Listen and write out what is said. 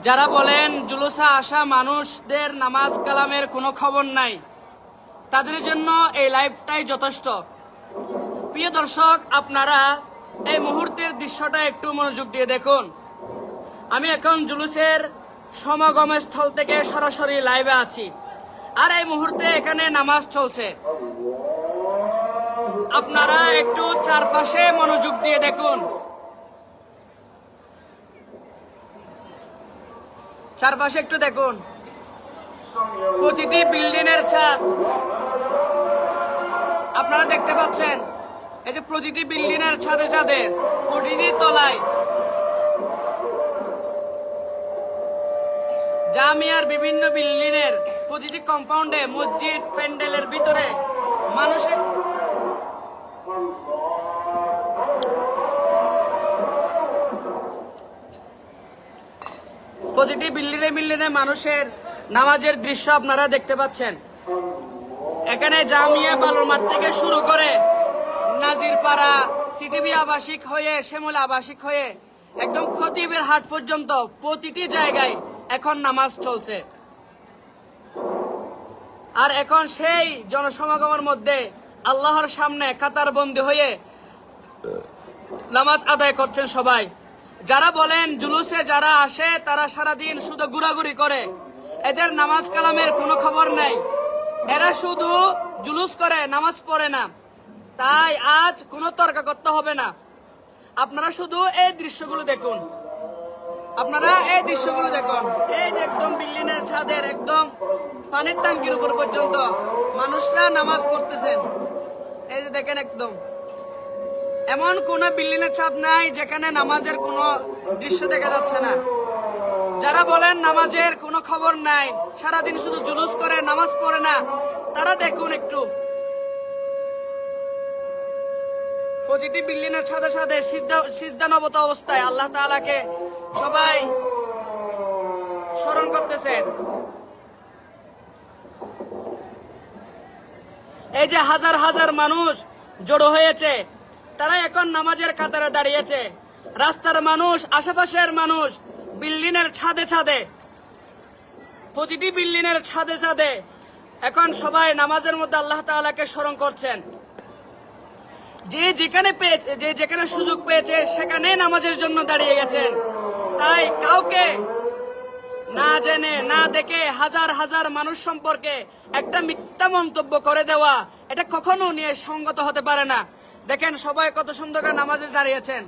যারা বলেন জুলুসে আসা মানুষদের নামাজ কালামের কোনো খবর নাই, তাদের জন্য এই লাইভটাই যথেষ্ট। প্রিয় দর্শক, আপনারা এই মুহূর্তের দৃশ্যটা একটু মনোযোগ দিয়ে দেখুন। আমি এখন জুলুসের সমাগমের স্থল থেকে সরাসরি লাইভে আছি, আর এই মুহূর্তে এখানে নামাজ চলছে। আপনারা একটু চারপাশে মনোযোগ দিয়ে দেখুন। চারপাশে একটু দেখুন, প্রতিটি বিল্ডিং এর ছাদ আপনারা দেখতে পাচ্ছেন। এই যে প্রতিটি বিল্ডিং এর ছাদে ছাদে, প্রতিটি তলায়, জামিয়ার বিভিন্ন বিল্ডিং এর প্রতিটি কম্পাউন্ডে, মসজিদ প্যান্ডেলের ভিতরে মানুষের প্রতিটি বিল্ডিংয়ে মানুষের নামাজের দৃশ্য আপনারা দেখতে পাচ্ছেন। এখানে জামিয়া বালুরমাঠ থেকে শুরু করে নাজিরপাড়া, সিটিবি আবাসিক হয়ে, শ্যামল আবাসিক হয়ে একদম খতিবের হাট পর্যন্ত প্রতিটি জায়গায় এখন নামাজ চলছে। আর এখন সেই জনসমাগমের মধ্যে আল্লাহর সামনে কাতারবন্দি হয়ে নামাজ আদায় করছেন সবাই। যারা বলেন জুলুসে যারা আসে তারা সারাদিন শুধু ঘোরাঘুরি করে, এদের নামাজ কালামের কোনো খবর নাই, এরা শুধু জুলুস করে, নামাজ পড়ে না। তাই আজ কোনো তর্ক করতে হবে না। আপনারা শুধু এই দৃশ্যগুলো দেখুন, আপনারা এই দৃশ্যগুলো দেখুন। এই যে একদম বিল্ডিং এর ছাদের একদম পানির ট্যাঙ্কির উপর পর্যন্ত মানুষরা নামাজ পড়তেছেন। এই যে দেখেন, একদম এমন কোন বিল্ডিং এর ছাদ নাই যেখানে নামাজের কোনো দৃশ্য দেখা যাচ্ছে না। যারা বলেন নামাজের কোনো খবর নাই, সারাদিন শুধু জুলুস করে, নামাজ পড়ে না, তারা দেখুন একটু প্রতিটি বিল্ডিং এর ছাদে ছাদে সিজদানবত অবস্থায় আল্লাহ তাআলাকে সবাই স্মরণ করতেছেন। এই যে হাজার হাজার মানুষ জড়ো হয়েছে, তারা এখন নামাজের কাতারে দাঁড়িয়েছে। রাস্তার মানুষ, আশেপাশের মানুষ, বিল্ডিং এর ছাদে ছাদে, প্রতিটি বিল্ডিং এর ছাদে ছাদে এখন সবাই নামাজের মধ্যে আল্লাহ তাআলাকে স্মরণ করছেন। যে যেখানে সুযোগ পেয়েছে সেখানে নামাজের জন্য দাঁড়িয়ে গেছেন। তাই কাউকে না জেনে না দেখে হাজার হাজার মানুষ সম্পর্কে একটা মিথ্যা মন্তব্য করে দেওয়া, এটা কখনো নিয়ে সঙ্গত হতে পারে না। দেখেন সবাই কত সুন্দর করে নামাজে দাঁড়িয়েছেন।